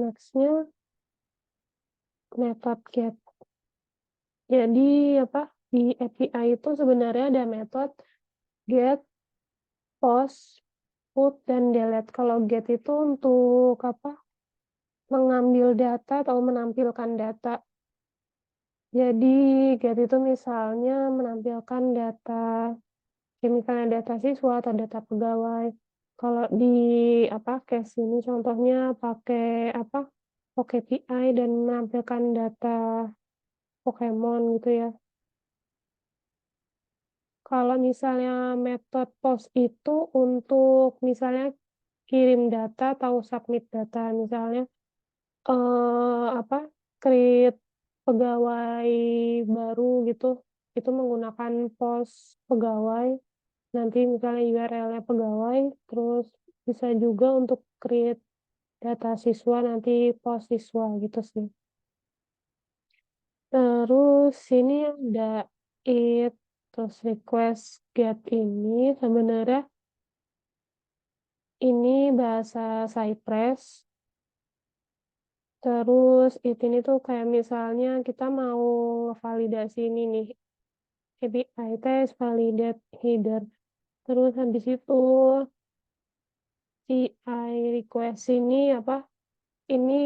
Next-nya method get. Jadi di API itu sebenarnya ada metode get, post, put, dan delete. Kalau get itu untuk mengambil data atau menampilkan data. Jadi get itu misalnya menampilkan data, misalnya data siswa atau data pegawai. Kalau di case ini contohnya pakai PokAPI dan menampilkan data Pokemon gitu ya. Kalau misalnya metode post itu untuk misalnya kirim data atau submit data, misalnya create pegawai baru gitu, itu menggunakan post pegawai, nanti misalnya URL-nya pegawai, terus bisa juga untuk create data siswa, nanti post siswa gitu sih. Terus ini ada it, terus request get ini sebenarnya ini bahasa Cypress. Terus it ini tuh kayak misalnya kita mau validasi ini nih, API test validate header. Terus habis itu CI request ini ini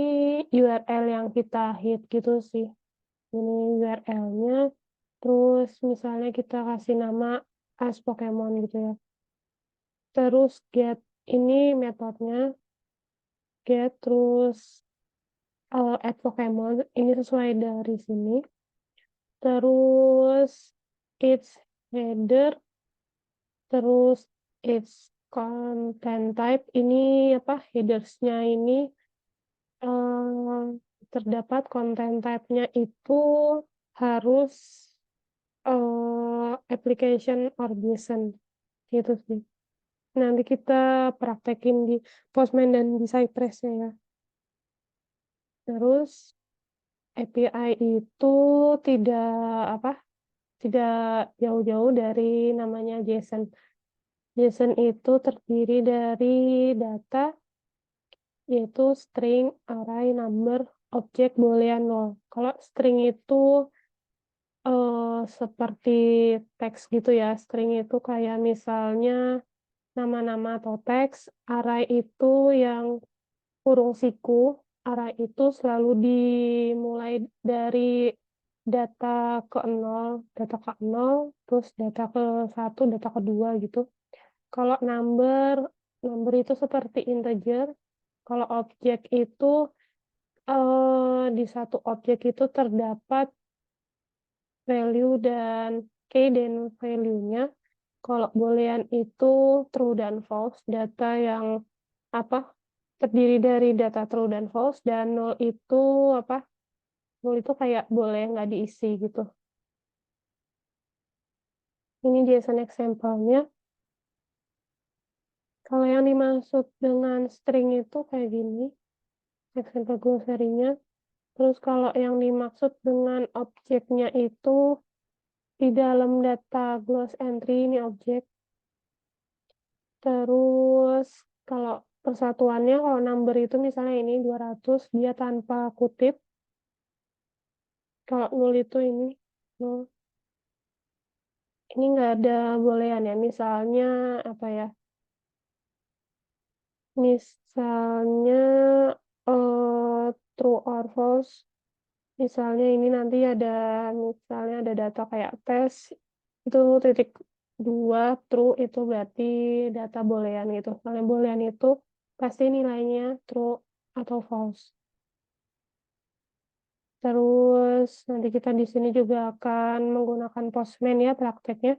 URL yang kita hit gitu sih. Ini URL-nya. Terus misalnya kita kasih nama as Pokemon gitu ya. Terus get ini metodenya get, terus add Pokemon ini sesuai dari sini. Terus its header, terus its content type ini headers-nya ini terdapat content type-nya itu harus application or JSON gitu sih. Nanti kita praktekin di Postman dan di Cypress-nya ya. Terus API itu tidak tidak jauh-jauh dari namanya JSON. JSON itu terdiri dari data, yaitu string, array, number, objek, boolean, null. Kalau string itu seperti teks gitu ya. String itu kayak misalnya nama-nama atau teks. Array itu yang kurung siku. Array itu selalu dimulai dari data ke 0, terus data ke 1, data ke 2 gitu. Kalau number itu seperti integer. Kalau objek itu di satu objek itu terdapat value dan key dan value-nya. Kalau boolean itu true dan false, data yang terdiri dari data true dan false, dan null itu null itu kayak boleh nggak diisi gitu. Ini JSON example-nya. Kalau yang dimaksud dengan string itu kayak gini, example glossary-nya. Terus kalau yang dimaksud dengan objeknya itu di dalam data gloss entry ini objek. Terus kalau persatuannya, kalau number itu misalnya ini 200, dia tanpa kutip. Kalau null itu ini null. Ini nggak ada boolean ya. Misalnya Misalnya true or false. Misalnya ini nanti misalnya ada data kayak tes itu titik 2 true, itu berarti data boolean gitu. Kalau boolean itu pasti nilainya true atau false. Terus nanti kita di sini juga akan menggunakan Postman ya prakteknya.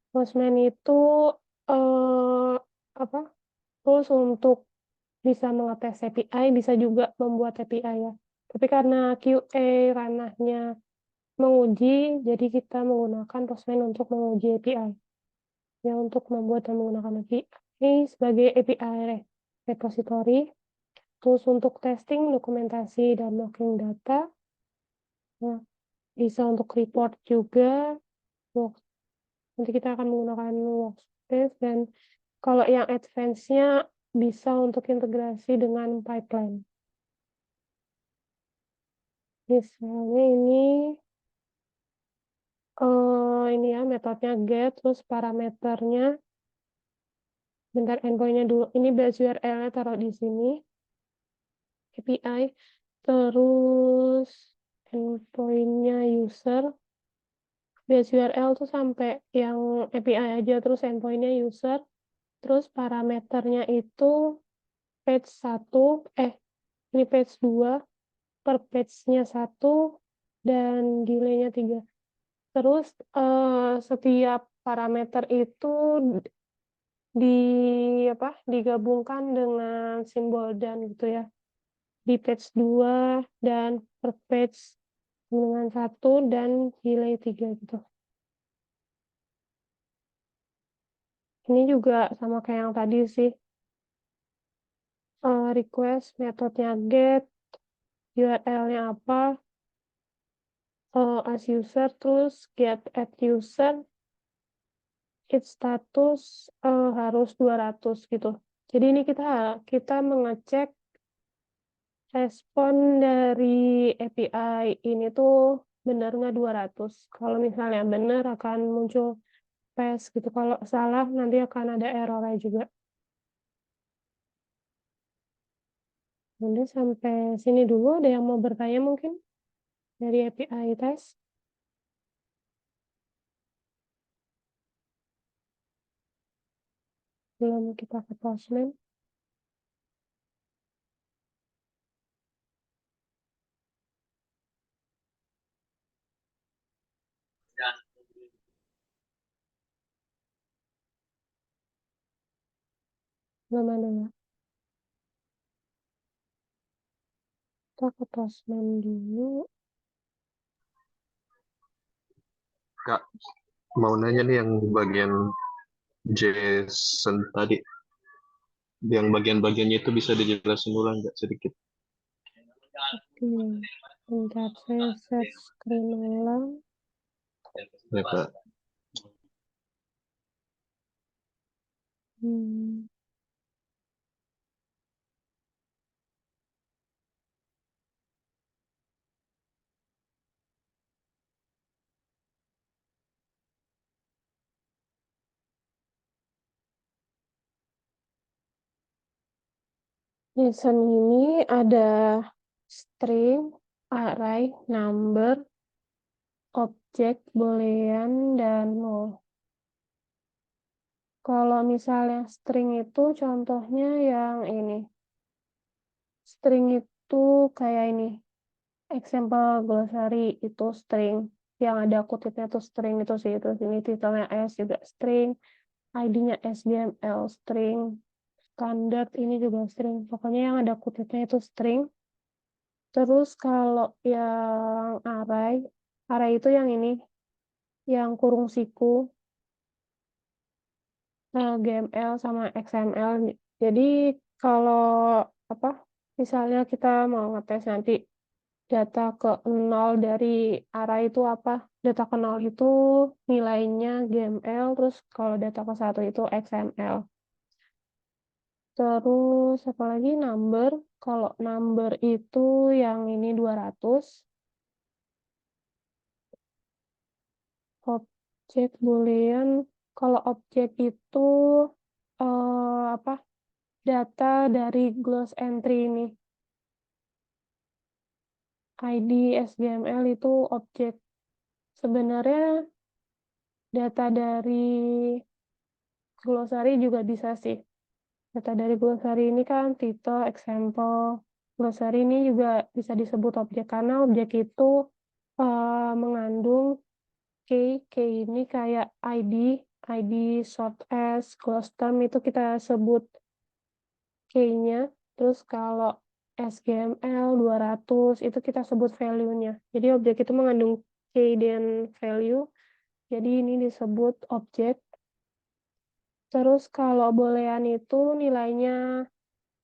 Postman itu eh, apa tools untuk bisa mengetes API, bisa juga membuat API ya. Tapi karena QA ranahnya menguji, jadi kita menggunakan Postman untuk menguji API. Ya, untuk membuat dan menggunakan API sebagai API repository. Terus untuk testing, dokumentasi, dan logging data. Nah, bisa untuk report juga. Nanti kita akan menggunakan workspace, dan kalau yang advance-nya bisa untuk integrasi dengan pipeline. Misalnya ini ya metodenya get, terus parameternya, bentar endpoint-nya dulu. Ini base URL-nya taruh di sini, API, terus endpoint-nya user, base URL tuh sampai yang API aja, terus endpoint-nya user, terus parameternya itu page 1, ini page 2, per page-nya 1, dan delay-nya 3. Terus setiap parameter itu di digabungkan dengan simbol dan gitu ya. Di page 2 dan per page dengan 1 dan delay 3 gitu. Ini juga sama kayak yang tadi sih. Request metodenya get, URL-nya apa, as user, terus get at user, its status harus 200 gitu. Jadi ini kita mengecek respon dari API ini tuh benar nggak 200. Kalau misalnya benar akan muncul pass gitu. Kalau salah nanti akan ada error juga. Nanti sampai sini dulu. Ada yang mau bertanya mungkin dari API test? Belum kita ke Postman. Belum ada ya. Kita ke Postman dulu. Kak, mau nanya nih yang bagian JSON tadi, yang bagian-bagiannya itu bisa dijelasin ulang nggak sedikit? Oke. Bentar, saya share screen ulang. Ya, Kak. Hmm. JSON ini ada string, array, number, objek, boolean, dan null. Kalau misalnya string itu contohnya yang ini. String itu kayak ini. Example glossary itu string. Yang ada kutipnya tuh string itu sih. Terus ini titelnya S juga string. ID-nya SBML string. Standard ini juga string. Pokoknya yang ada kutipnya itu string. Terus kalau yang array itu yang ini. Yang kurung siku. GML sama XML. Jadi kalau apa misalnya kita mau ngetes nanti data ke 0 dari array itu apa? Data ke 0 itu nilainya GML, terus kalau data ke 1 itu XML. Terus apa lagi number? Kalau number itu yang ini 200. Objek boolean. Kalau objek itu apa? Data dari gloss entry ini. ID SGML itu objek. Sebenarnya data dari glossary juga bisa sih. Data dari glossary ini kan title, example. Glossary ini juga bisa disebut objek karena objek itu mengandung key. Key ini kayak ID short s, close term itu kita sebut key-nya. Terus kalau SGML 200 itu kita sebut value-nya. Jadi objek itu mengandung key dan value. Jadi ini disebut objek. Terus kalau boolean itu nilainya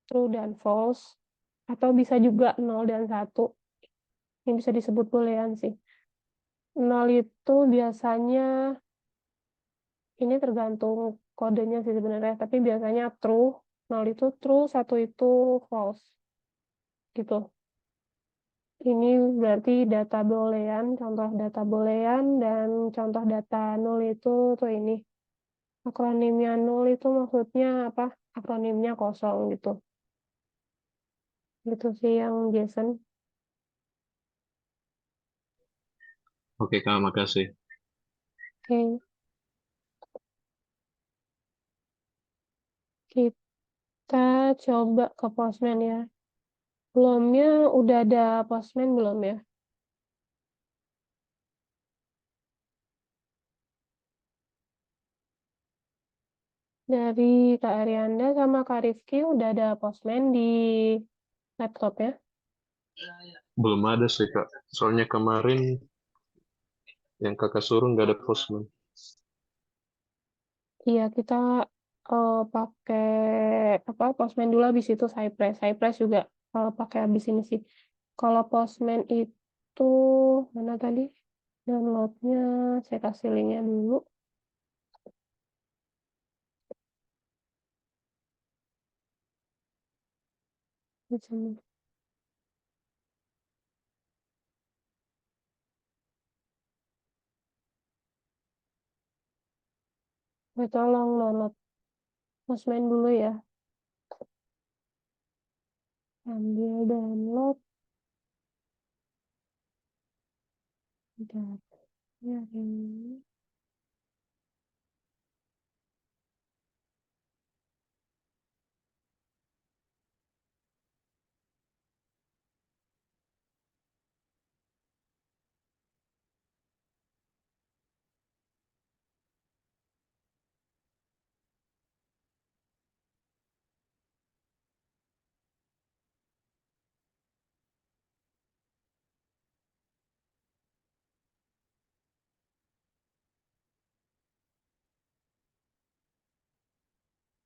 true dan false. Atau bisa juga 0 dan 1. Ini bisa disebut boolean sih. 0 itu biasanya, ini tergantung kodenya sih sebenarnya. Tapi biasanya true. 0 itu true, 1 itu false. Gitu. Ini berarti data boolean, contoh data boolean, dan contoh data null itu tuh ini. Akronimnya null itu maksudnya apa? Akronimnya kosong gitu. Gitu sih yang JSON. Oke, Kak, makasih. Oke, kita coba ke Postman ya. Belumnya udah ada Postman belum ya? Dari Kak Arianda sama Kak Rifki udah ada Postman di laptop ya? Belum ada sih, Kak. Soalnya kemarin yang kakak suruh nggak ada postman. Iya, kita pakai apa Postman dulu habis itu Cypress. Cypress juga pakai habis ini sih. Kalau Postman itu mana tadi? Downloadnya saya kasih linknya dulu. Di sini. Tolong download Postman dulu ya. Ambil download datanya ini.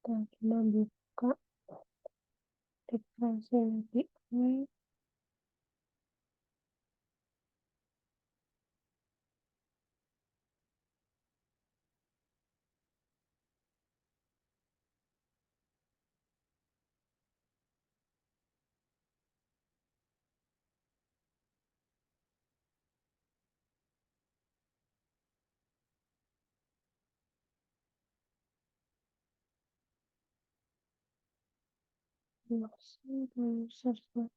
Kita cuma buka deklarasi API. Search,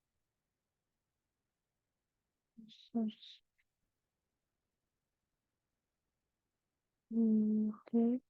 search. Oke.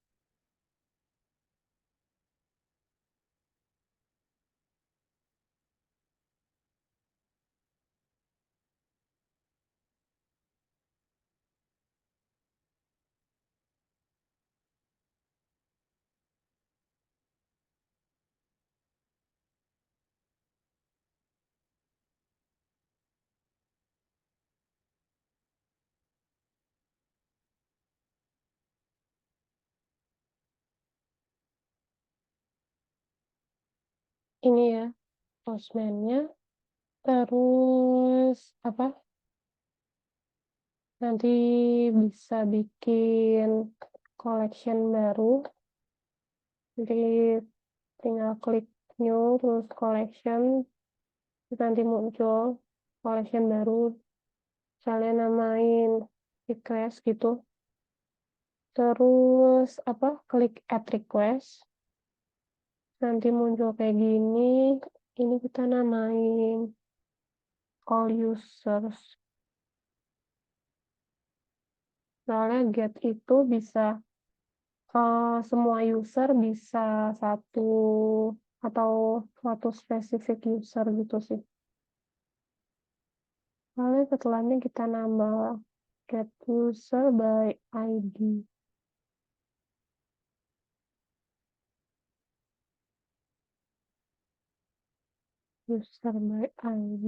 Ini ya Postman-nya. Terus apa? Nanti bisa bikin collection baru. Jadi tinggal klik new terus collection. Terus nanti muncul collection baru. Misalnya namain request gitu. Terus apa? Klik add request. Nanti muncul kayak gini. Ini kita namain all users. Soalnya get itu bisa semua user bisa satu atau suatu spesifik user gitu sih. Lalu setelahnya kita nambah get user by ID. User by ID.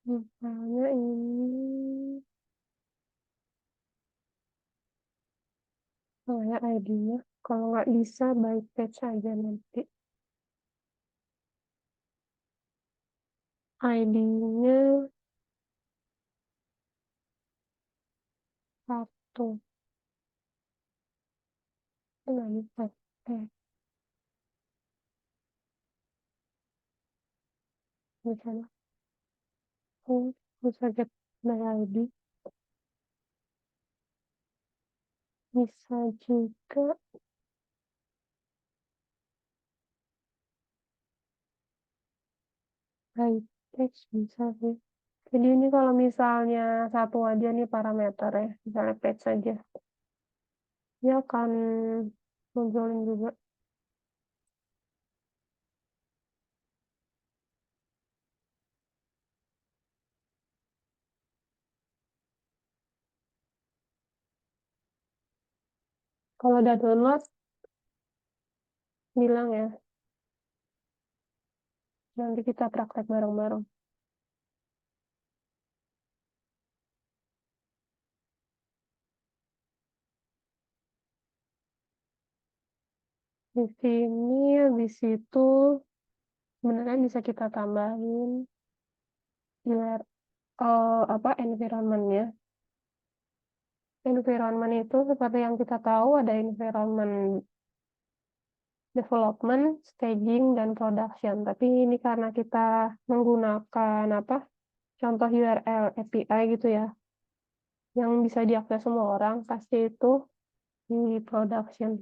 Misalnya ini saya ID-nya. Kalau nggak bisa by page aja nanti. ID-nya satu. Nggak bisa. Misalnya, bisa get my ID. Bisa juga high text bisa sih. Jadi ini kalau misalnya satu aja nih parameter ya, misalnya page saja, dia akan munculin juga. Kalau udah download, bilang ya, nanti kita praktek bareng-bareng. Di sini habis itu sebenarnya bisa kita tambahin apa environment-nya. Environment itu seperti yang kita tahu ada environment development, staging, dan production. Tapi ini karena kita menggunakan apa contoh URL API gitu ya, yang bisa diakses semua orang, pasti itu di production.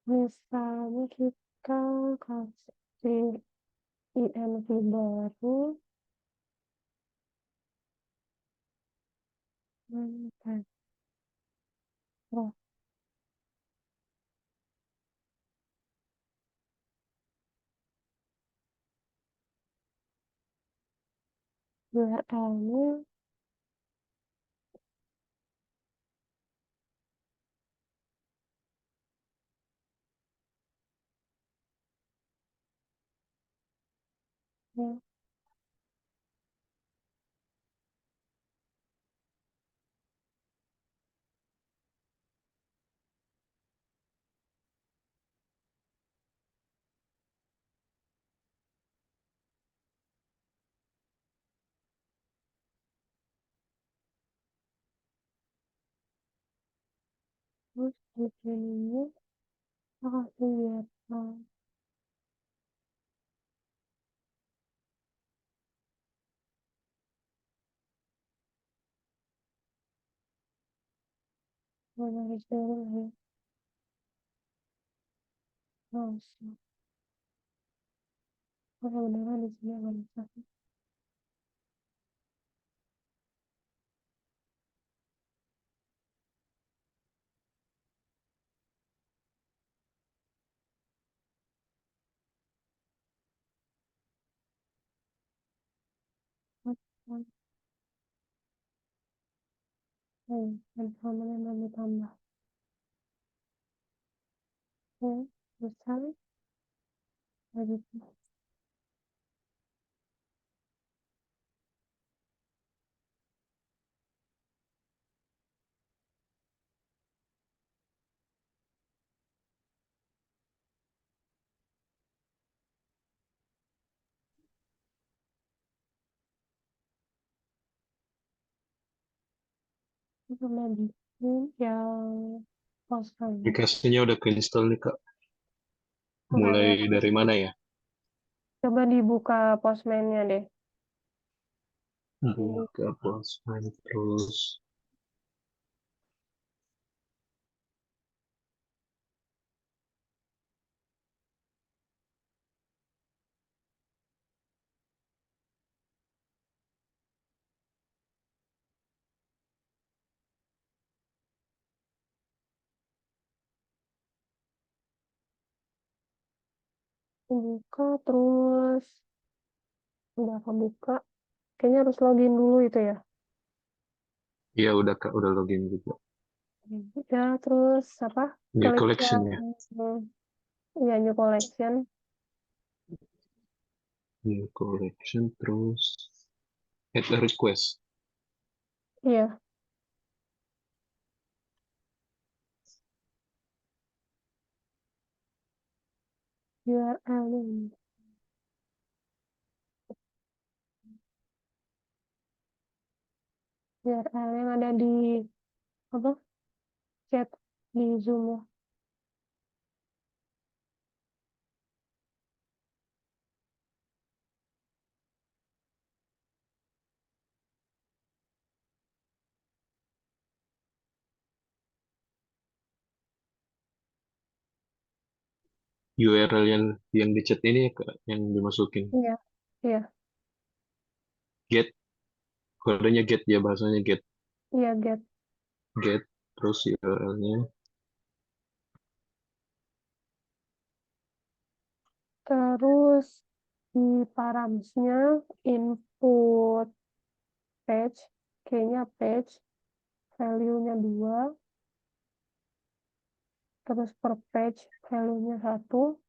Misalnya kita kasih INV baru, hmm, oh, URL-nya ya, terus di sini kita kasih URL. Mana di sini ya? Langsung. Kalau beneran di sini nggak bisa. Langsung. Dan sama yang ditambah. Ya, bisa. Habis itu kita mau bikin yang posting. Aplikasinya udah keinstall nih Kak. Udah Mulai ya. dari mana ya? Coba dibuka Postman-nya deh. Buka Postman terus. Buka terus udah kebuka. Kayaknya harus login dulu itu ya. Iya udah Kak, udah login juga. Udah terus apa? New Klik collection yang ya. ya new collection. New collection terus add a request. Iya, URL ini. URL yang ada di apa? Chat di Zoom ya. URL yang di chat ini ya, Kak, yang dimasukin. Iya, iya, Get, kodenya get ya, bahasanya get. iya, get. Get, terus URL-nya. Terus di params-nya input page, kayaknya page, value-nya 2, terus per page value-nya 1,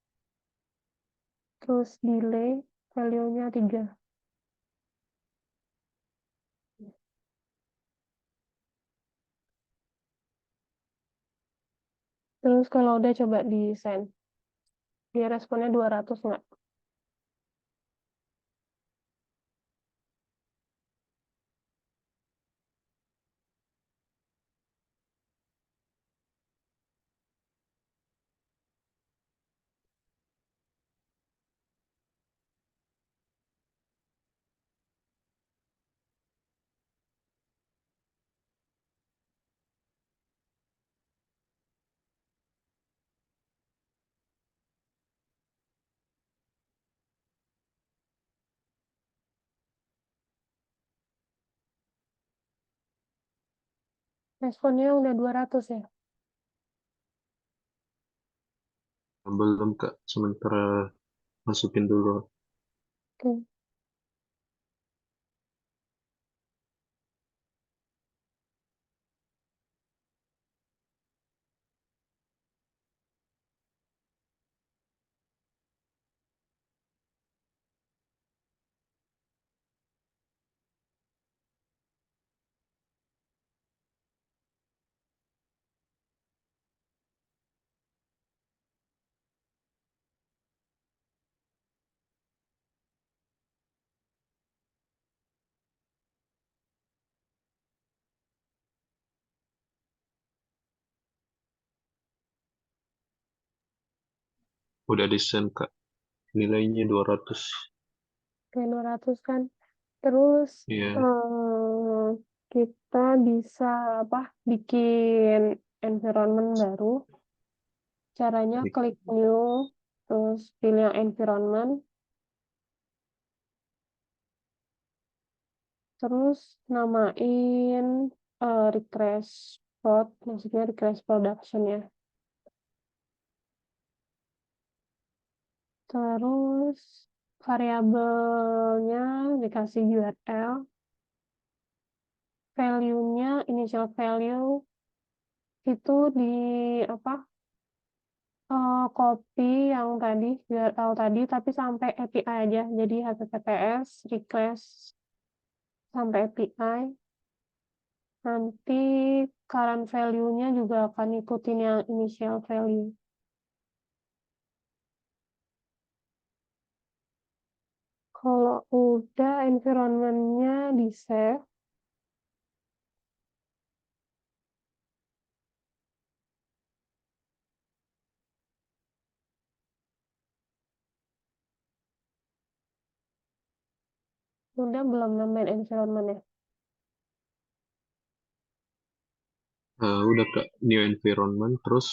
terus delay value-nya 3. Terus kalau udah coba di send, dia responnya 200 nggak? Responnya udah 200 ya? Belum, Kak. Sementara masukin dulu. Oke. Udah di-send, Kak. Nilainya 200. Oke, 200 kan. Terus Iya, eh, kita bisa apa? Bikin environment baru. Caranya klik new, terus pilih yang environment, terus namain request prod, maksudnya request production ya. Terus variabelnya dikasih URL, value-nya initial value itu di apa? Copy yang tadi URL tadi tapi sampai API aja. Jadi HTTPS request sampai API. Nanti current value-nya juga akan ikutin yang initial value. Kalau udah environment-nya di-save, udah belum nambahin environment ya. Udah, Kak. New environment. Terus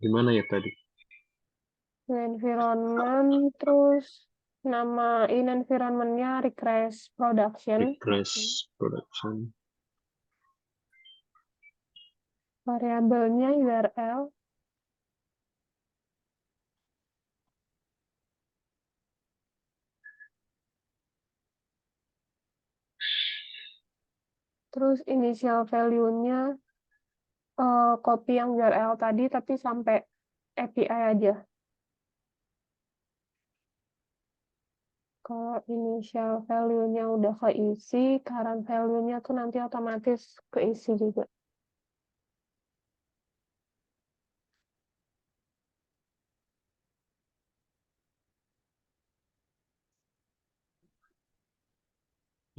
gimana ya tadi? Nah, environment, terus namain environment-nya request production, Request production. variabelnya URL, terus initial value-nya copy yang URL tadi tapi sampai API aja. Kalau initial value-nya udah keisi, current value-nya tuh nanti otomatis keisi juga.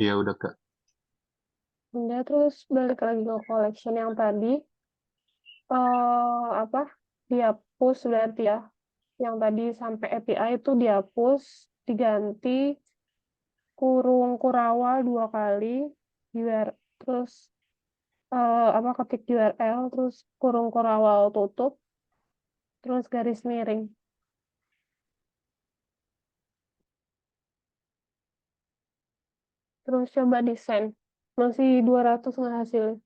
Iya, udah, Kak. Udah, terus balik lagi ke collection yang tadi. Apa? Dihapus berarti ya. Yang tadi sampai API itu dihapus, diganti kurung kurawal 2 kali, terus apa ketik URL, terus kurung kurawal tutup, terus garis miring. Terus coba di-send. Masih 200 nggak hasilnya.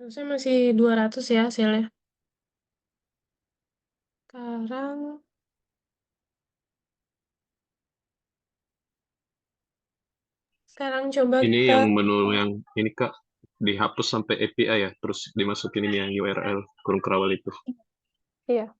Harusnya masih 200 ya hasilnya. Sekarang sekarang coba Ini kita, yang menu yang ini Kak dihapus sampai API ya, terus dimasukin ini yang URL kurung kerawal itu. iya,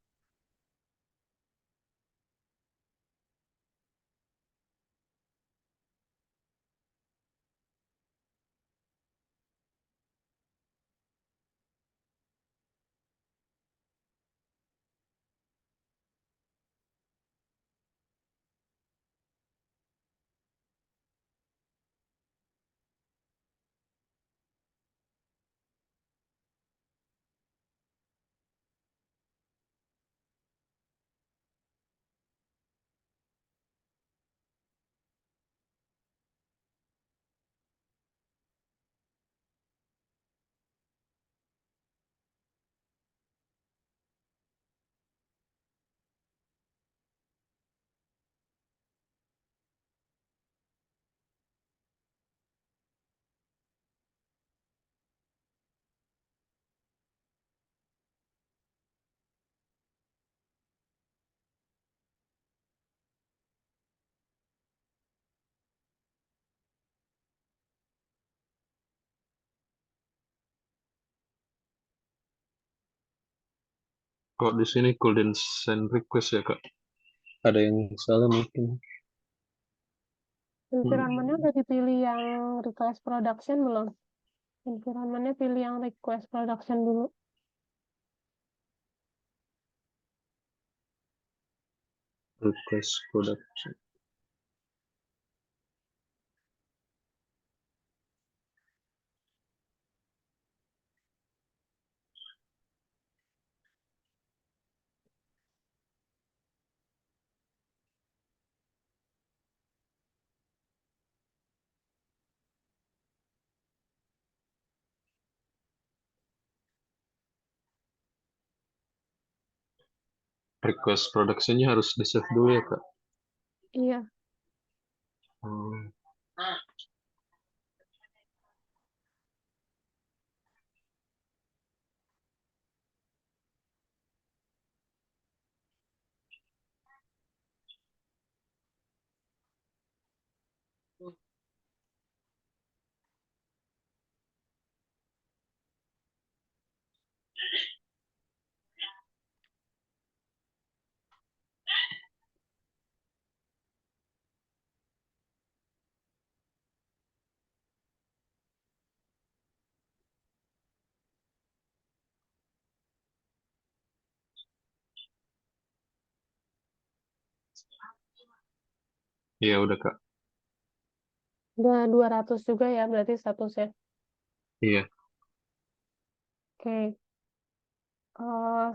Kok di sini golden send request ya Kak? Ada yang salah mungkin. environment-nya Hmm, udah dipilih yang request production belum? Environment-nya pilih yang request production dulu. request product. Request productionnya harus di save dulu ya Kak. Iya, Hmm, iya udah Kak. udah 200 juga ya berarti statusnya. Iya. Oke,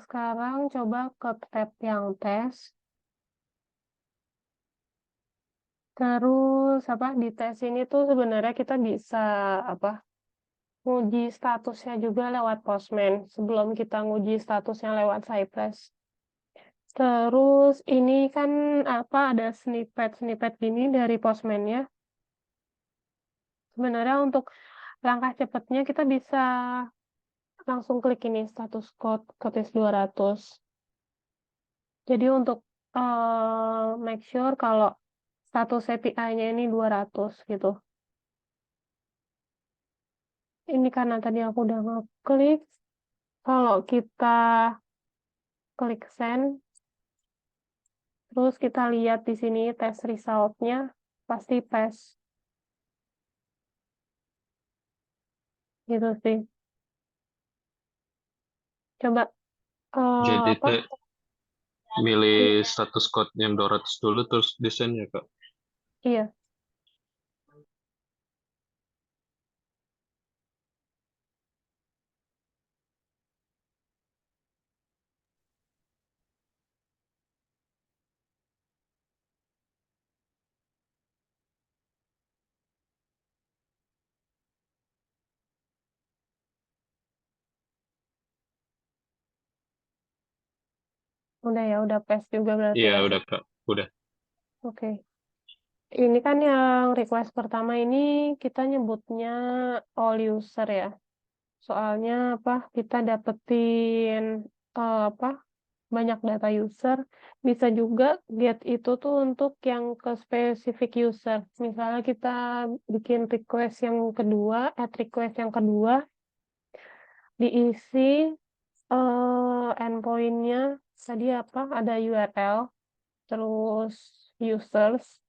sekarang coba ke tab yang tes. Terus apa di tes ini tuh sebenarnya kita bisa apa nguji statusnya juga lewat Postman sebelum kita nguji statusnya lewat Cypress. Terus ini kan apa ada snippet-snippet gini dari Postman-nya. Sebenarnya untuk langkah cepatnya kita bisa langsung klik ini status code ketis 200. Jadi untuk make sure kalau status API-nya ini 200 gitu. Ini karena tadi aku udah ngeklik, Kalau kita klik send, terus kita lihat di sini tes result-nya, pasti pass. Gitu sih. Coba, Jadi apa? milih status code yang 200 dulu terus desainnya Kak. Iya, udah ya, udah pass juga berarti Iya ya. udah Kak, udah. Oke. Ini kan yang request pertama ini kita nyebutnya all user ya. Soalnya apa? Kita dapetin apa? Banyak data user. Bisa juga get itu tuh untuk yang ke spesifik user. Misalnya kita bikin request yang kedua, add request yang kedua, diisi endpoint-nya tadi apa? Ada URL, terus users,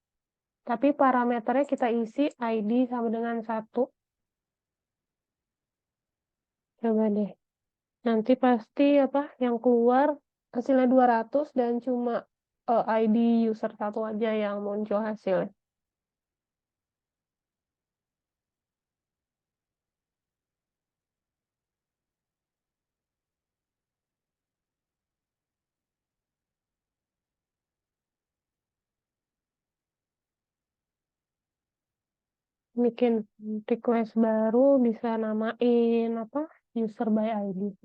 tapi parameternya kita isi ID sama dengan satu. Coba deh. Nanti pasti apa yang keluar hasilnya 200 dan cuma ID user satu aja yang muncul hasilnya. Bikin request baru bisa namain apa? User by ID.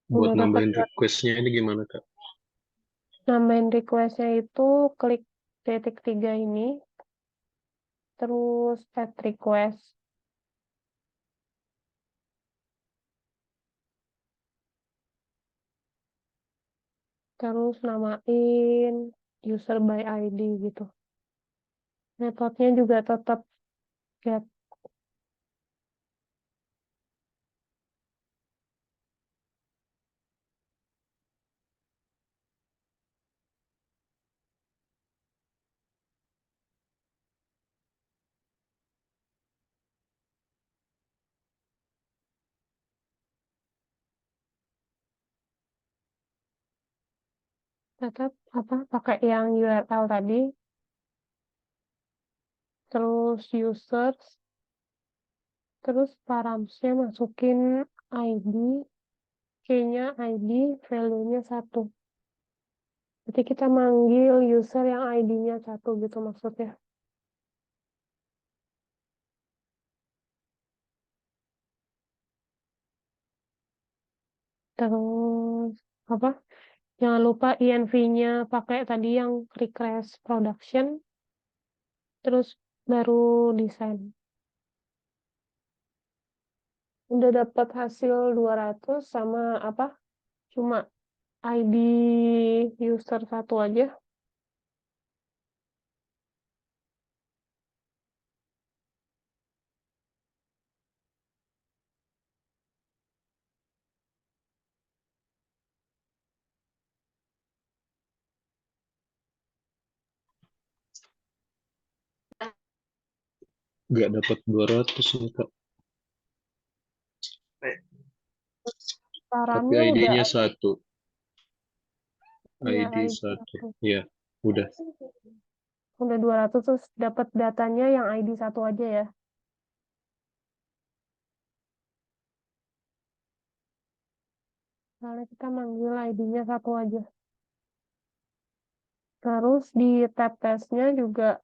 Buat Udah dapat nambahin requestnya ini gimana Kak? nambahin requestnya itu klik titik tiga ini, terus add request. Terus namain user by ID gitu. Metodenya juga tetap get. Tetap apa pakai yang URL tadi, terus users, terus paramsnya masukin ID, key-nya ID, value-nya satu. Jadi kita manggil user yang ID-nya satu gitu maksudnya. Terus apa? Jangan lupa INV-nya pakai tadi yang request production, terus baru desain. Udah dapat hasil 200 sama apa? Cuma ID user satu aja. Nggak dapat 200 nih Kak. Tapi Paramnya udah ID-nya satu. ya ID ID satu. satu. Ya, udah. Udah 200 terus dapat datanya yang ID satu aja ya. Soalnya kita manggil ID-nya satu aja. Terus di tab testnya juga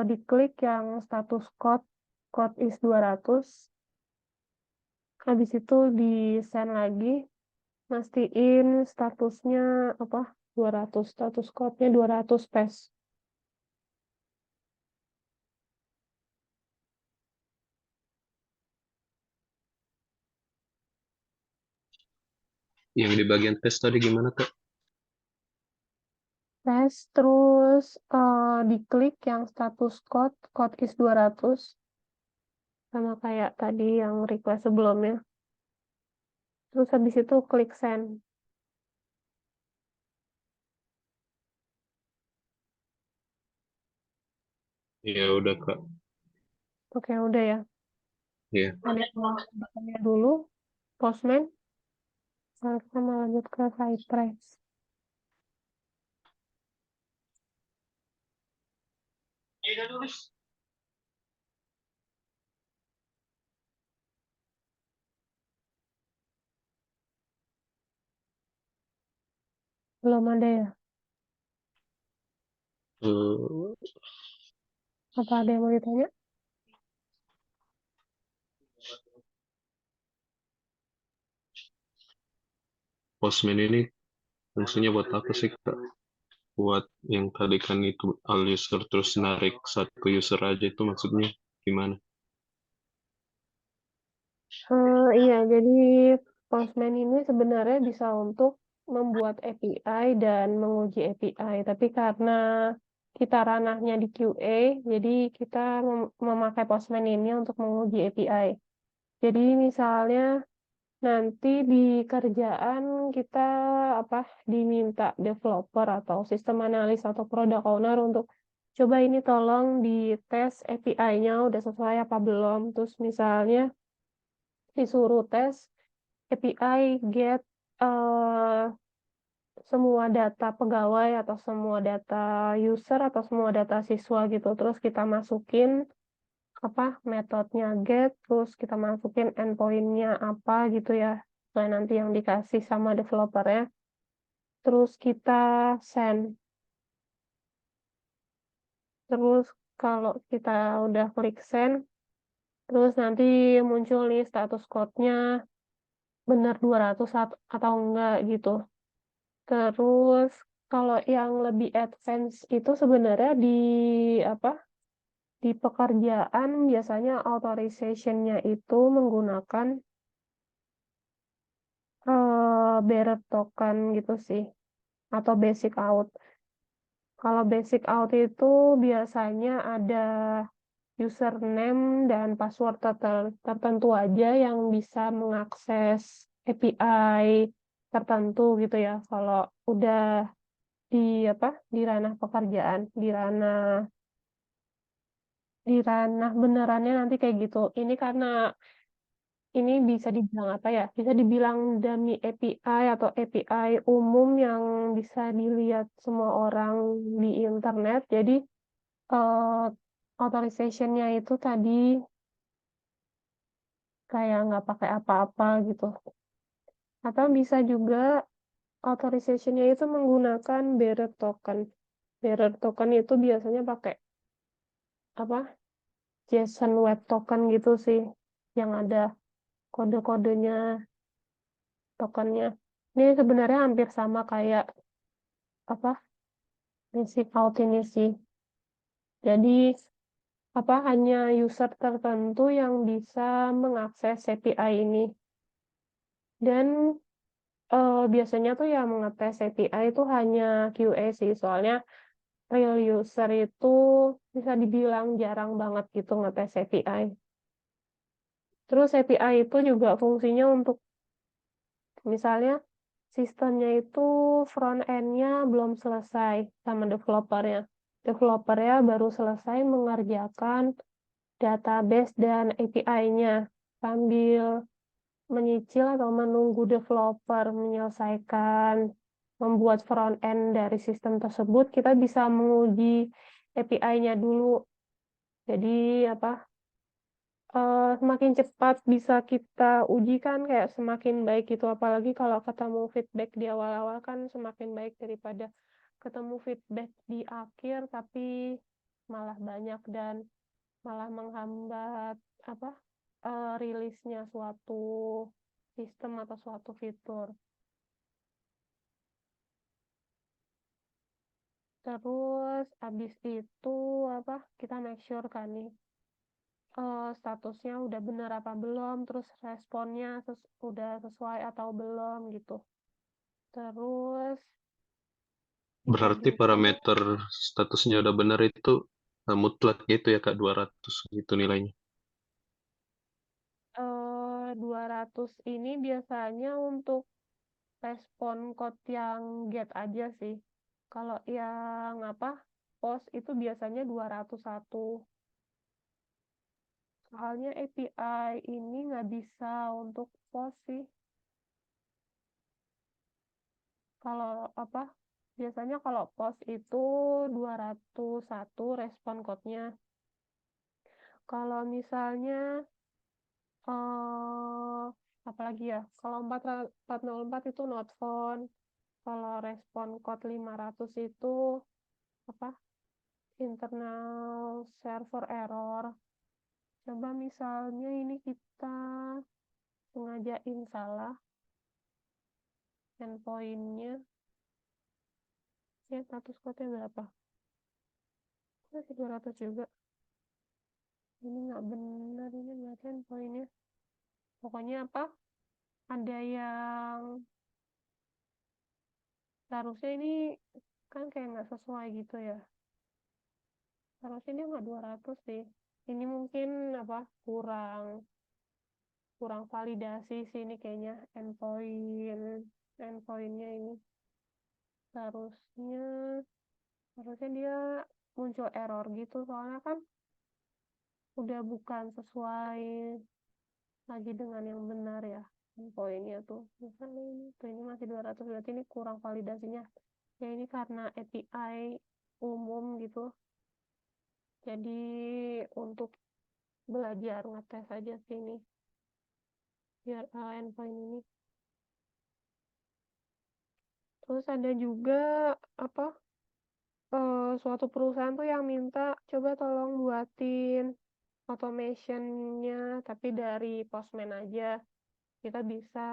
diklik yang status code, code is 200. Habis itu di send lagi, mastiin statusnya apa? 200, status code-nya 200 pass. Yang di bagian tes tadi gimana, Kak? Tes, terus diklik yang status code is 200, sama kayak tadi yang request sebelumnya. Terus habis itu klik send. Ya udah, Kak. Oke, udah ya. Ya. Ada yang mau tanya dulu, Postman. Kita mau lanjut ke Cypress. Belum ada ya? Eh, Apa ada yang mau ditanya? Postman ini fungsinya buat apa sih, Kak? Buat yang tadi kan itu all user terus narik satu user aja itu maksudnya gimana? Iya, jadi Postman ini sebenarnya bisa untuk membuat API dan menguji API. Tapi karena kita ranahnya di QA, jadi kita memakai Postman ini untuk menguji API. Jadi misalnya nanti di kerjaan kita apa diminta developer atau sistem analis atau product owner untuk coba ini tolong dites API-nya udah sesuai apa belum. Terus misalnya disuruh tes API get eh, semua data pegawai atau semua data user atau semua data siswa gitu. Terus kita masukin apa metodenya get, terus kita masukin endpointnya apa gitu ya. Soalnya nanti yang dikasih sama developernya. Terus kita send. Terus kalau kita udah klik send, terus nanti muncul nih status code-nya benar 200 atau enggak gitu. Terus kalau yang lebih advance itu sebenarnya di apa? Di pekerjaan biasanya authorization-nya itu menggunakan bearer token gitu sih atau basic out. Kalau basic out itu biasanya ada username dan password tertentu aja yang bisa mengakses API tertentu gitu ya. Kalau udah di apa di ranah pekerjaan, di ranah benerannya nanti kayak gitu. Ini karena ini bisa dibilang apa ya? Bisa dibilang dummy API atau API umum yang bisa dilihat semua orang di internet. Jadi eh, authorization-nya itu tadi kayak nggak pakai apa-apa gitu. Atau bisa juga authorization-nya itu menggunakan bearer token. Bearer token itu biasanya pakai apa? JSON Web Token gitu sih, yang ada kode-kodenya, tokennya. Ini sebenarnya hampir sama kayak apa basic out ini sih. Jadi apa hanya user tertentu yang bisa mengakses API ini. Dan biasanya tuh yang mengetes API itu hanya QA sih, soalnya real user itu bisa dibilang jarang banget gitu ngetes API. Terus API itu juga fungsinya untuk misalnya sistemnya itu front end-nya belum selesai sama developernya. Developernya baru selesai mengerjakan database dan API-nya sambil menyicil atau menunggu developer menyelesaikan membuat front end dari sistem tersebut, kita bisa menguji API-nya dulu. Jadi apa semakin cepat bisa kita uji kan kayak semakin baik gitu. Apalagi kalau ketemu feedback di awal-awal kan semakin baik daripada ketemu feedback di akhir tapi malah banyak dan malah menghambat apa rilisnya suatu sistem atau suatu fitur. Terus habis itu apa kita make sure kan nih statusnya udah bener apa belum, terus responnya udah sesuai atau belum gitu. Terus bisa Berarti juga parameter statusnya udah benar itu mutlak gitu ya Kak, 200 gitu nilainya. 200 ini biasanya untuk respon code yang get aja sih. Kalau yang apa post itu biasanya 201. Soalnya API ini nggak bisa untuk post sih. Kalau apa biasanya kalau post itu 201 respon code-nya. Kalau misalnya eh apalagi ya? Kalau 404 itu not found. Kalau respon code 500 itu apa? Internal server error. Coba misalnya ini kita sengajain salah endpoint-nya. Ya, status code-nya berapa? Masih 200 juga. Ini nggak benar ini berarti endpoint-nya. Pokoknya apa? Ada yang seharusnya ini kan kayak nggak sesuai gitu ya. Harusnya dia nggak 200 sih. Ini mungkin apa? Kurang validasi sih ini kayaknya endpoint-nya ini. Seharusnya harusnya dia muncul error gitu soalnya kan udah bukan sesuai lagi dengan yang benar ya poinnya tuh misalnya ini masih 200 berarti ini kurang validasinya ya ini karena API umum gitu jadi untuk belajar ngetes aja sih ini biar endpoint ini terus ada juga apa suatu perusahaan tuh yang minta coba tolong buatin automationnya tapi dari Postman aja kita bisa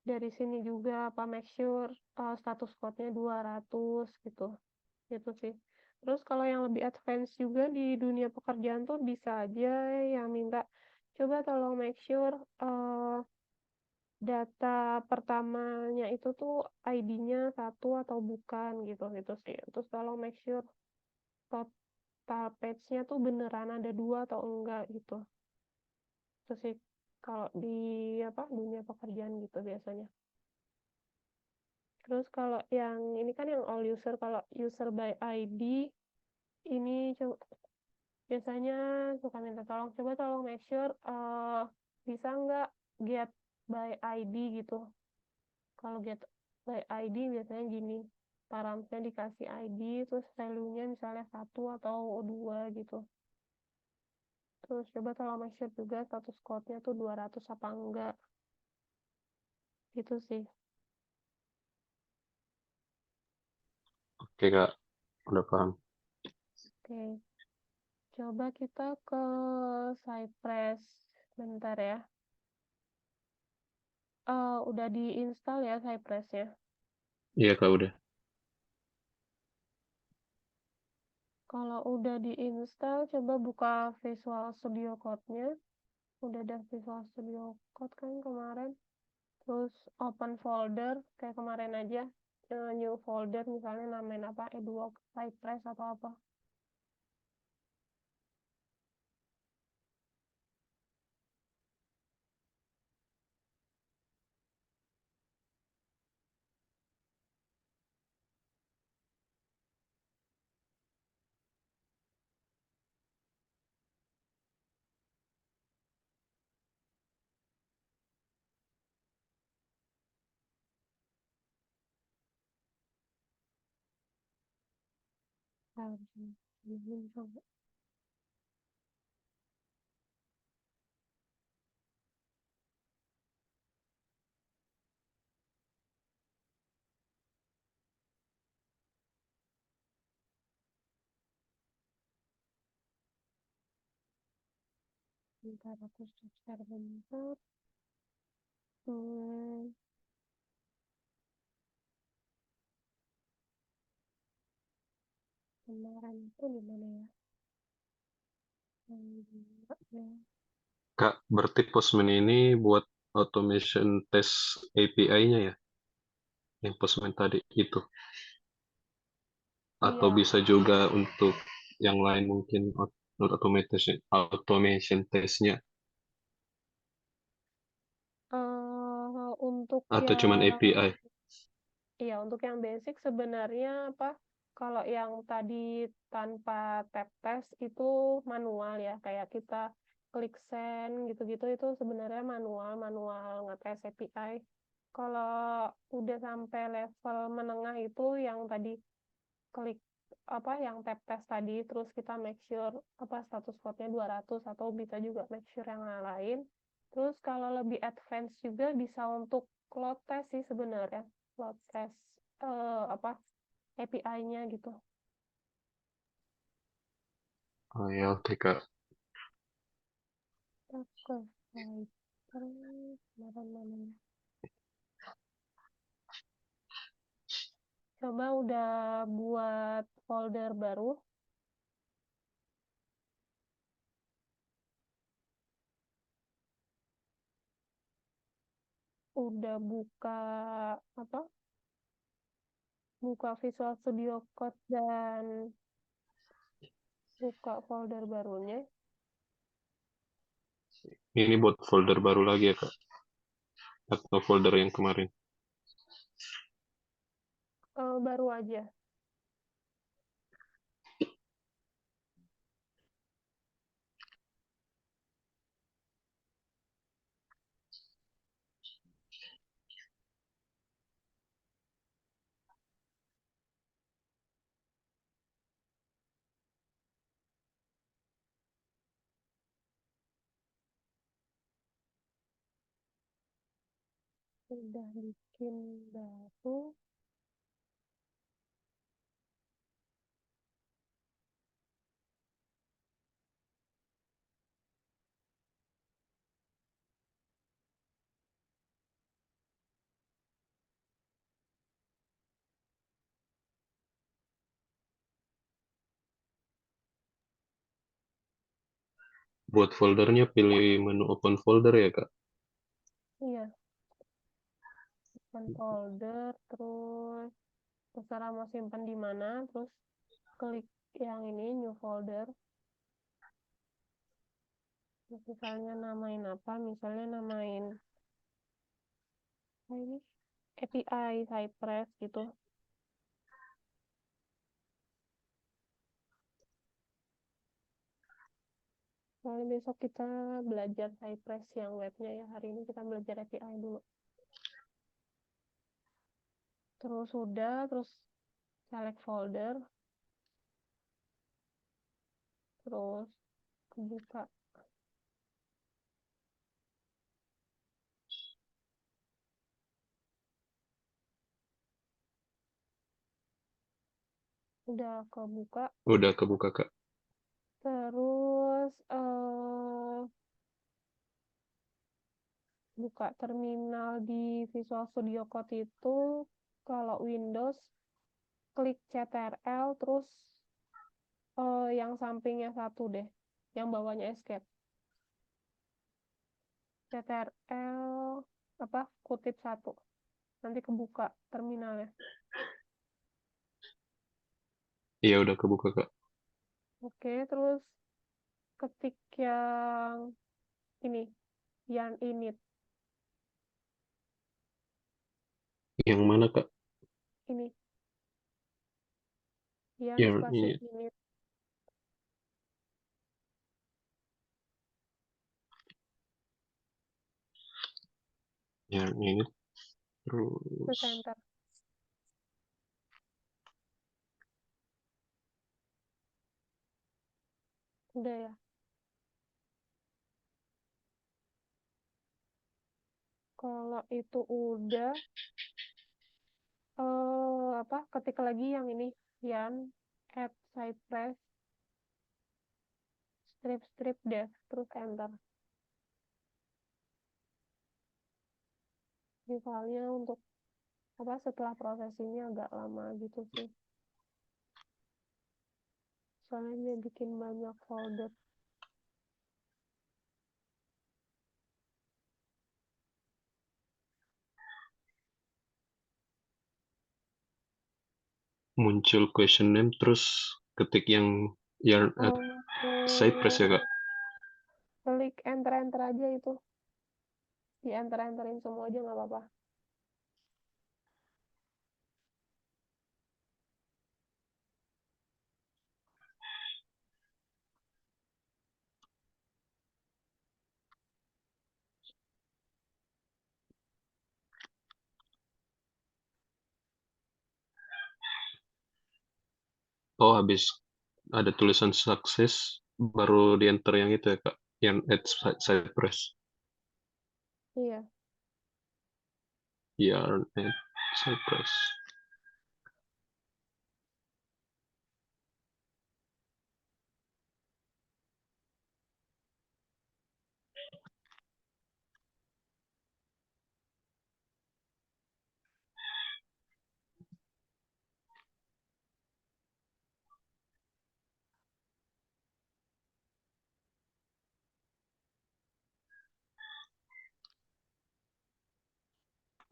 dari sini juga apa make sure status code-nya 200 gitu gitu sih terus kalau yang lebih advance juga di dunia pekerjaan tuh bisa aja yang minta coba tolong make sure data pertamanya itu tuh ID-nya satu atau bukan gitu gitu sih terus tolong make sure total page-nya tuh beneran ada dua atau enggak gitu itu sih kalau di apa dunia pekerjaan gitu biasanya. Terus kalau yang ini kan yang all user, kalau user by ID ini biasanya suka minta tolong, coba tolong make sure bisa nggak get by ID gitu. Kalau get by ID biasanya gini, paramsnya dikasih ID, terus value-nya misalnya satu atau dua gitu. Terus coba tolong make sure juga status code-nya tuh 200 apa enggak. Gitu sih. Oke Kak, udah paham. Oke. Coba kita ke Cypress. Bentar ya. Udah diinstal ya Cypress-nya. Iya Kak udah. Kalau udah diinstal, coba buka Visual Studio Code-nya. Udah ada Visual Studio Code kan kemarin. Terus open folder kayak kemarin aja. New folder misalnya namain apa? Eduwork Cypress atau apa. Ini coba. Bentar aku share bentar. Hmm, kemarin itu di mana ya? Yang dua ya. Kak, berarti Postman ini buat automation test API-nya ya? yang Postman tadi itu. Atau Iya, bisa juga untuk yang lain mungkin automation testnya untuk atau cuman yang API. iya, untuk yang basic sebenarnya apa, kalau yang tadi tanpa tap test itu manual ya, kayak kita klik send gitu-gitu itu sebenarnya manual, manual ngetes API. Kalau udah sampai level menengah itu yang tadi klik apa yang tap test tadi, terus kita make sure apa status code-nya 200 atau bisa juga make sure yang lain. Terus kalau lebih advance juga bisa untuk load test sih sebenarnya, load test apa API-nya gitu. Oh ya, oke Kak. Oke, baik. Terus mana. Coba udah buat folder baru, udah buka apa? Buka Visual Studio Code dan buka folder barunya. Ini buat folder baru lagi ya Kak? Atau folder yang kemarin? Baru aja. Udah bikin baru. Buat foldernya pilih menu open folder ya Kak? Iya, open folder, terus terserah mau simpan di mana, terus klik yang ini new folder. Terus misalnya namain apa? Misalnya namain apa ini API Cypress gitu. Soalnya besok kita belajar Cypress yang webnya ya. Hari ini kita belajar API dulu. Terus udah, terus select folder, terus kebuka. Udah kebuka, Udah kebuka Kak? terus buka terminal di Visual Studio Code itu kalau Windows klik CTRL terus yang sampingnya satu deh, yang bawahnya escape. CTRL apa kutip satu, nanti kebuka terminalnya. Iya udah kebuka Kak. Oke, terus ketik yang ini, yang init Yang mana Kak? ini, yang Yang spasi ini, init. yang ini Terus terus enter. Udah ya. Kalau itu udah, apa ketik lagi yang ini, yang add Cypress strip dev terus enter. Misalnya untuk apa setelah proses ini agak lama gitu sih. Soalnya dia bikin banyak folder. muncul question name terus ketik yang yarn at Cypress ya Oh, kak. klik enter aja itu. Di enterin semua aja nggak apa-apa. Oh habis ada tulisan sukses baru di enter yang itu ya kak, yang at Cypress. Iya, Yarn at Cypress.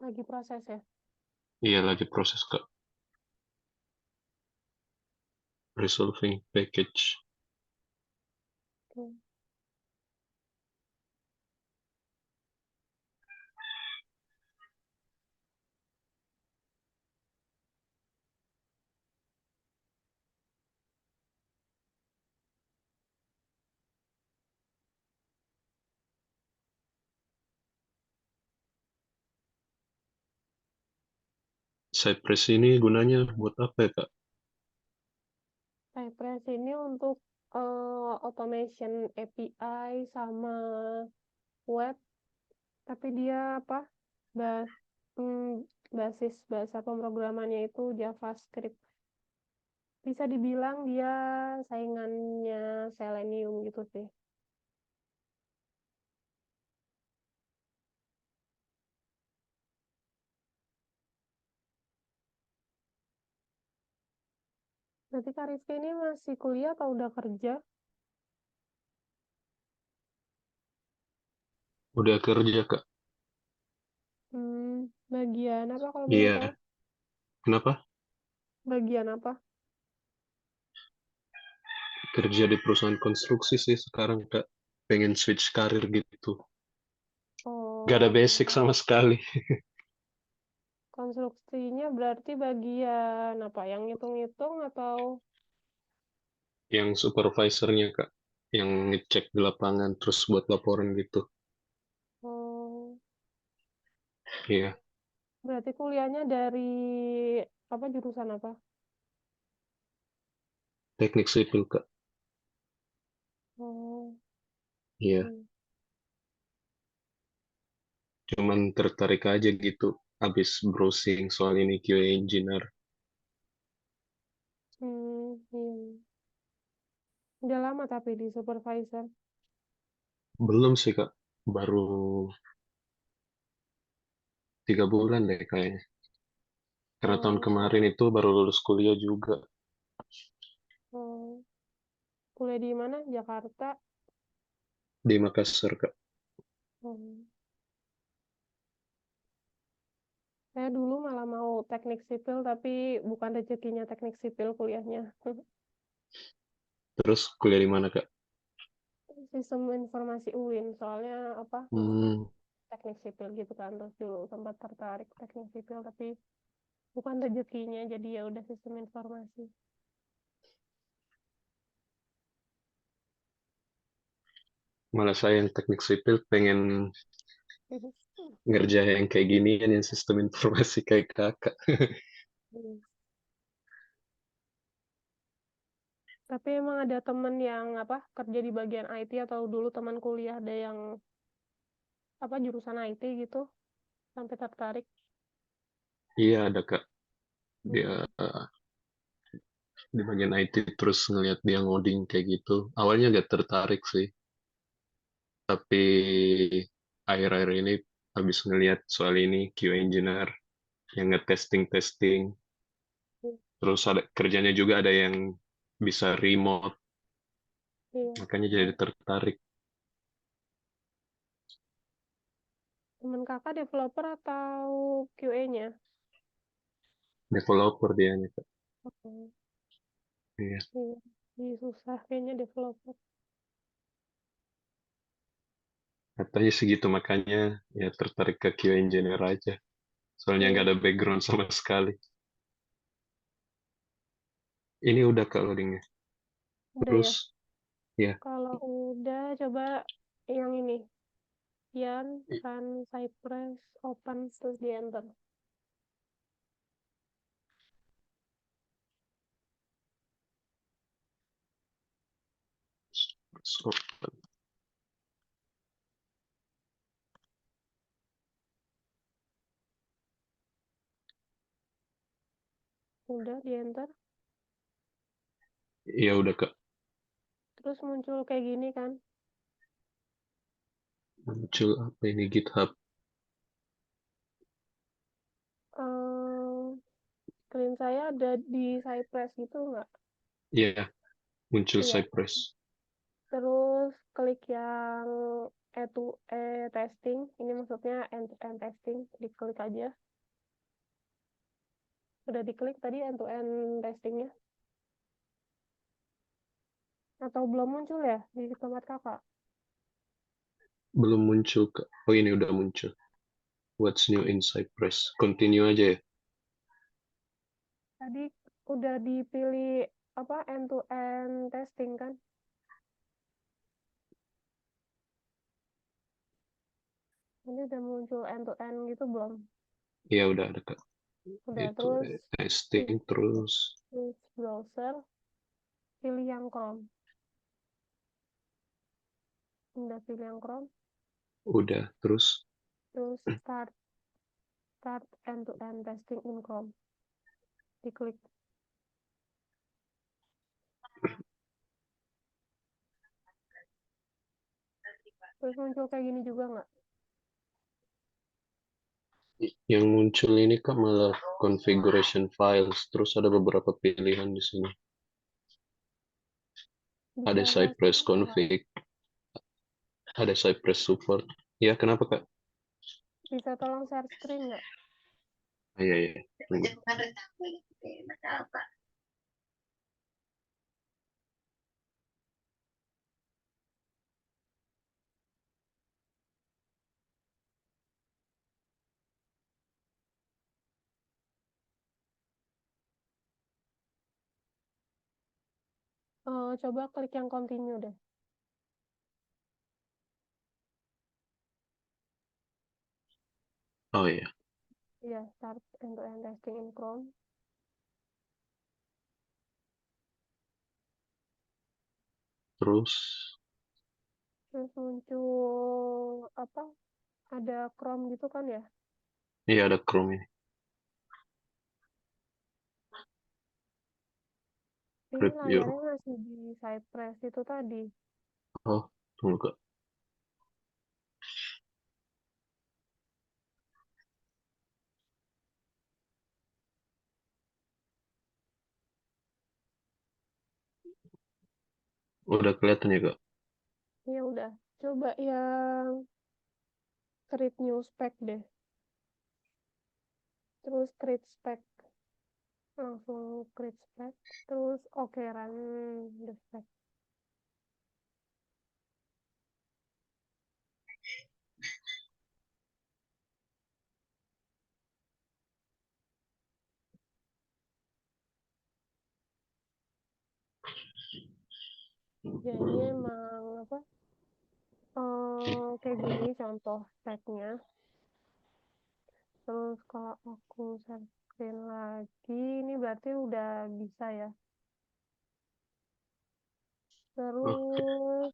lagi proses ya. Iya lagi proses kak. Resolving package. Oke. Cypress ini gunanya buat apa ya kak? Cypress ini untuk automation API sama web, tapi dia apa? Bas, basis bahasa pemrogramannya itu JavaScript. Bisa dibilang dia saingannya Selenium gitu sih. Berarti Kak Rizky ini masih kuliah atau udah kerja? Udah kerja kak. Bagian apa kalau boleh tahu? Iya. Kenapa? Bagian apa? Kerja di perusahaan konstruksi sih sekarang kak. Pengen switch karir gitu. Gak ada Oh, basic sama sekali. konstruksinya berarti bagian apa? Yang ngitung-ngitung atau? Yang supervisornya kak. Yang ngecek di lapangan terus buat laporan gitu. Oh, Iya. berarti kuliahnya dari apa jurusan apa? Teknik sipil kak. Oh, Iya. hmm, Cuman tertarik aja gitu. Habis browsing soal ini QA engineer. iya. Udah lama tapi di supervisor. Belum sih kak. Baru 3 bulan deh kayaknya. Karena tahun Oh, kemarin itu baru lulus kuliah juga oh. Kuliah di mana? Jakarta. di Makassar kak. Oh. Saya dulu malah mau teknik sipil, tapi bukan rezekinya teknik sipil kuliahnya. Terus kuliah di mana kak? Sistem informasi UIN, soalnya apa? Masuk Hmm, teknik sipil gitu kan. Terus dulu sempat tertarik teknik sipil, tapi bukan rezekinya, jadi ya udah sistem informasi. malah saya yang teknik sipil pengen ngerjain yang kayak gini kan yang sistem informasi kayak kakak. Hmm. Tapi emang ada temen yang apa kerja di bagian IT atau dulu teman kuliah ada yang apa jurusan IT gitu sampai tertarik. Iya ada kak. Dia Hmm. di bagian IT terus ngelihat dia ngoding kayak gitu. Awalnya gak tertarik sih. Tapi akhir-akhir ini habis ngelihat soal ini QA engineer yang nge-testing. Terus ada kerjanya juga ada yang bisa remote. Iya. Makanya jadi tertarik. Temen kakak developer atau QA-nya? Developer dia. Oke. Iya. Iya. Iya, susah kayaknya developer. Katanya segitu makanya ya tertarik ke QA engineer aja. Soalnya nggak Iya, ada background sama sekali. Ini udah Kak loadingnya. udah ya. Terus ya Kalau udah coba yang ini. Yan, Run, Cypress, Open, terus di enter. so, Udah di enter. ya udah Kak, Terus muncul kayak gini kan. muncul apa ini GitHub. Eh, screen saya ada di Cypress gitu nggak? Iya, muncul Iya. Cypress. Terus klik yang E to E testing. Ini maksudnya end to end testing. Diklik aja. Udah diklik tadi end to end testingnya. Atau belum muncul ya di tempat kakak? Belum muncul Kak. Oh ini udah muncul. What's new in Cypress? Continue aja ya. Tadi udah dipilih apa end to end testing kan? Ini udah muncul end to end gitu belum? Iya udah ada Kak. Udah, Itu terus testing terus switch browser, pilih yang Chrome. Udah pilih yang Chrome, udah terus terus start end to end testing in Chrome. Diklik. Terus muncul kayak gini juga nggak? yang muncul ini Kak malah configuration files. Terus ada beberapa pilihan di sini. Bisa Ada share Cypress screen nggak? config, ada Cypress support. Ya kenapa Kak? Bisa tolong share screen nggak? Ah, iya iya. Tunggu. Coba klik yang continue deh. Oh iya. Iya, start end to end testing in Chrome. Terus Terus muncul apa? Ada Chrome gitu kan ya? iya ada Chrome ini. Ini Review. layarnya masih di Cypress itu tadi. Oh, tunggu Kak. Udah kelihatan ya Kak? Ya udah, coba yang create new spec deh. Terus create spec. Langsung create spec. Terus oke run the spec. Ya ini emang apa? Kayak gini contoh speknya. Terus kalau aku share screen lagi, ini berarti udah bisa ya. Oke. Terus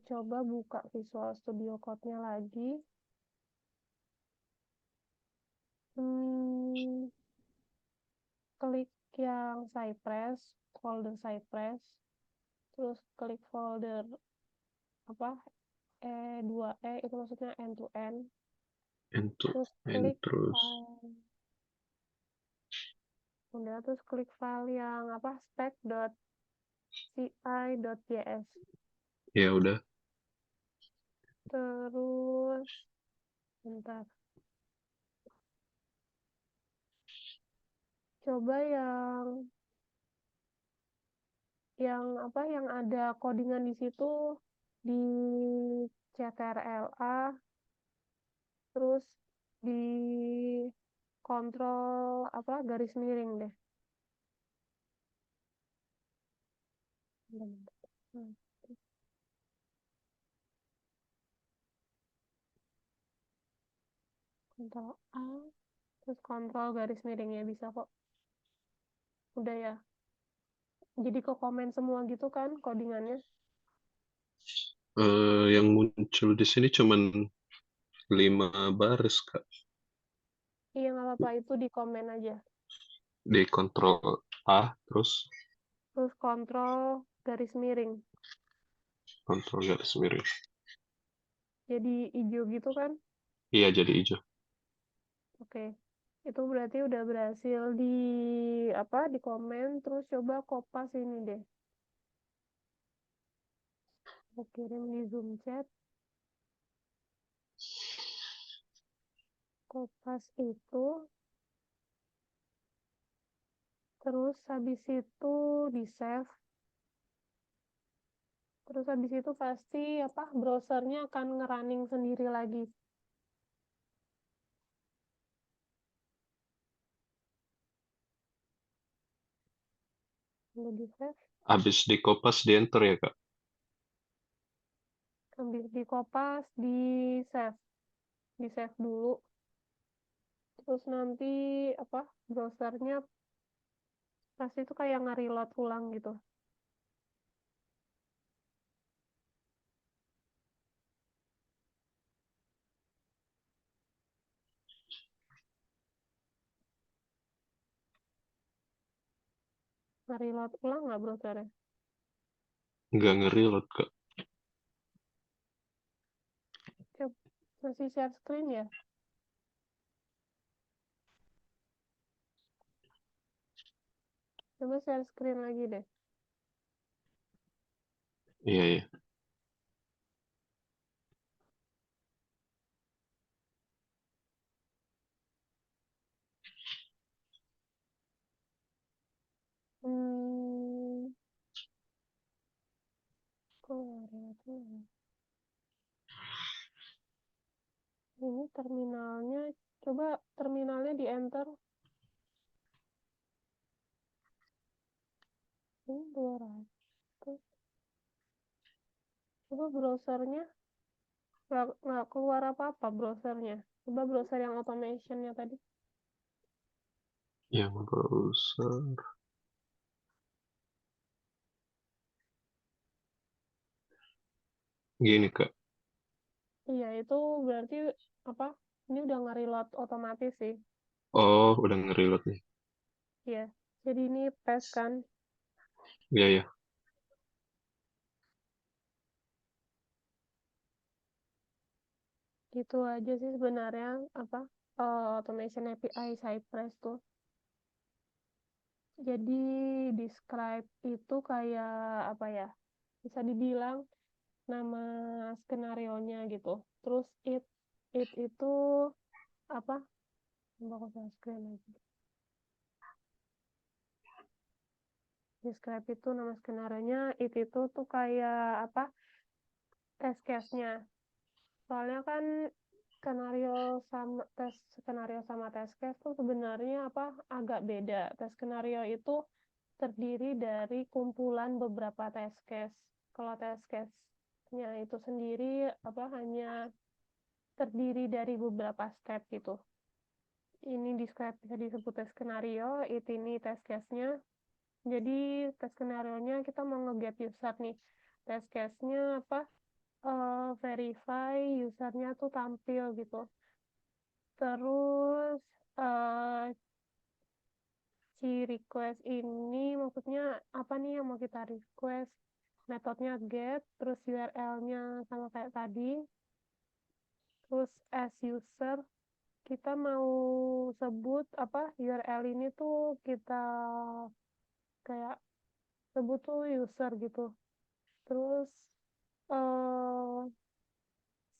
coba buka Visual Studio Code-nya lagi. Hmm, klik yang Cypress, folder Cypress, terus klik folder apa E2E itu maksudnya end to end, And to terus and klik terus. file, udah terus klik file yang apa spec.ci.js, Ya udah. terus bentar Coba yang ada codingan di situ di CTRL-A, terus di kontrol garis miring deh. Bentar. Kontrol A, terus kontrol garis miringnya bisa kok. Udah ya. Jadi ke komen semua gitu kan codingannya. Yang muncul di sini cuman 5 baris, Kak. Iya nggak apa-apa, itu di komen aja. Di kontrol A, terus Terus kontrol garis miring. kontrol garis miring. Jadi hijau gitu kan. Iya, jadi hijau. Oke. Itu berarti udah berhasil di komen, terus coba kopas ini deh. Aku kirim di Zoom chat. Kopas itu, terus habis itu di save. Terus habis itu pasti browsernya akan ngerunning sendiri lagi. Udah di save. Habis di kopas di enter ya, Kak? Habis di kopas, di save dulu. Terus nanti browsernya pasti itu kayak nge-reload ulang gitu. Nge-reload ulang nggak browsernya? Nggak nge-reload, Kak. Coba, masih share screen ya? Coba share screen lagi deh. Iya, iya. Hmm, kok nggak reload ulang? Ini terminalnya, coba terminalnya di enter. Ini 200. Coba browsernya nggak keluar apa-apa browsernya. Coba browser yang automationnya tadi. Yang browser. Gini, Kak. Iya, itu berarti apa? Ini udah nge-reload otomatis sih. Oh, udah nge-reload nih. Iya. Jadi ini tes kan. Iya, iya. Gitu aja sih sebenarnya automation API Cypress tuh. Jadi describe itu kayak apa ya? Bisa dibilang nama skenario-nya gitu. Terus it itu apa? Coba aku share screen lagi. Describe itu nama skenario-nya, it itu tuh kayak test case-nya. Soalnya kan skenario sama test case tuh sebenarnya agak beda. Test skenario itu terdiri dari kumpulan beberapa test case. Kalau test case-nya itu sendiri hanya terdiri dari beberapa step gitu. Ini describe bisa disebut test skenario, ini test case-nya. Jadi test skenario-nya kita mau nge-get user nih. Test case-nya verify usernya tuh tampil gitu. Terus eh, si request ini maksudnya apa nih yang mau kita request? Metodenya get, terus URL-nya sama kayak tadi. Terus as user kita mau sebut URL ini tuh kita kayak sebut tuh user gitu. Terus eh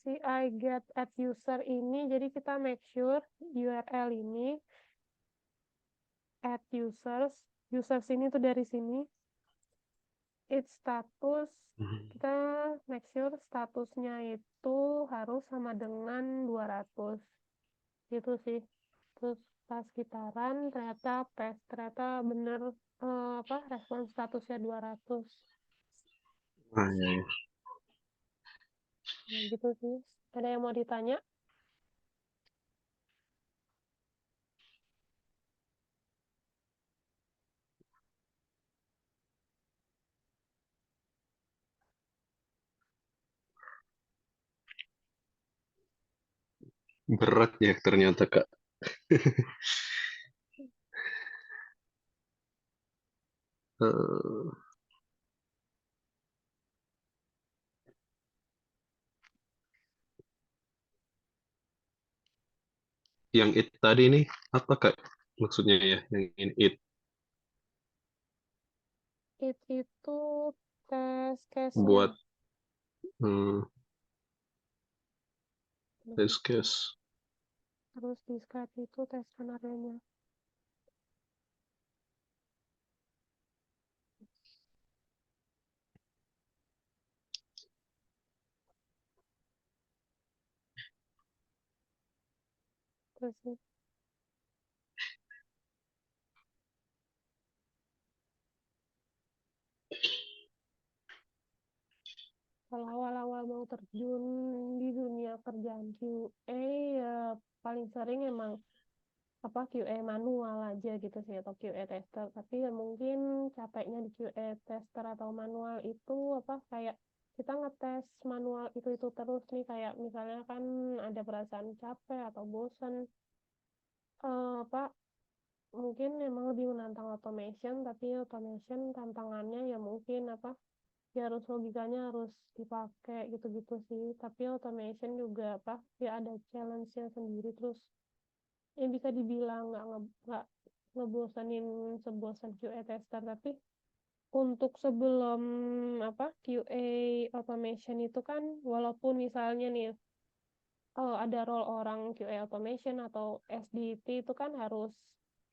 si I get at user ini jadi kita make sure URL ini add users. Users ini tuh dari sini. Its status, kita make sure statusnya itu harus sama dengan 200. Gitu sih. Terus pas kita run, ternyata bener respon statusnya 200. Ah, ya, ya. Nah, gitu sih. Ada yang mau ditanya? Berat ya ternyata Kak. Eh, yang it tadi nih apa Kak? Maksudnya ya, yang ini it Itu tes case-nya. buat hmm, test case. Terus describe itu tes skenario-nya. Terus sih, kalau awal-awal mau terjun di dunia kerjaan QA ya paling sering emang QA manual aja gitu sih atau QA tester. Tapi ya mungkin capeknya di QA tester atau manual itu kayak kita ngetes manual itu terus nih, kayak misalnya kan ada perasaan capek atau bosan, apa mungkin memang lebih menantang automation, tapi automation tantangannya ya mungkin ya harus logikanya harus dipakai gitu-gitu sih. Tapi automation juga ya ada challenge-nya sendiri. Terus yang bisa dibilang nggak ngebosanin sebosan QA tester, tapi untuk sebelum QA automation itu kan, walaupun misalnya nih ada role orang QA automation atau SDT, itu kan harus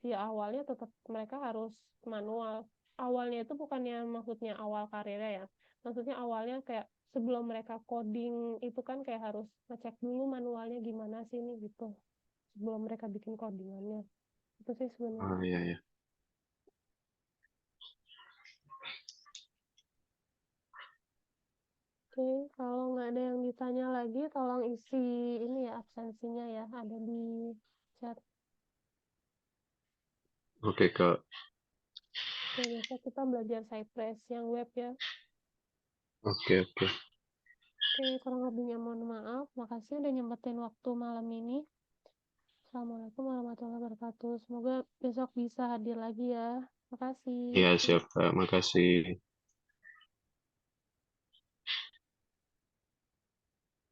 ya awalnya tetap mereka harus manual. Awalnya itu bukannya maksudnya awal karirnya ya. Maksudnya awalnya kayak sebelum mereka coding itu kan kayak harus ngecek dulu manualnya gimana sih nih gitu. Sebelum mereka bikin codingannya. Itu sih sebenarnya. Ah, ya, ya. Oke, kalau nggak ada yang ditanya lagi, tolong isi ini ya absensinya ya, ada di chat. Oke Kak. Oke, besok kita belajar Cypress yang web ya. Oke, oke. Oke, kurang lebihnya mohon maaf. Makasih udah nyempetin waktu malam ini. Assalamualaikum warahmatullahi wabarakatuh. Semoga besok bisa hadir lagi ya. Makasih. Ya, siap Kak. Makasih.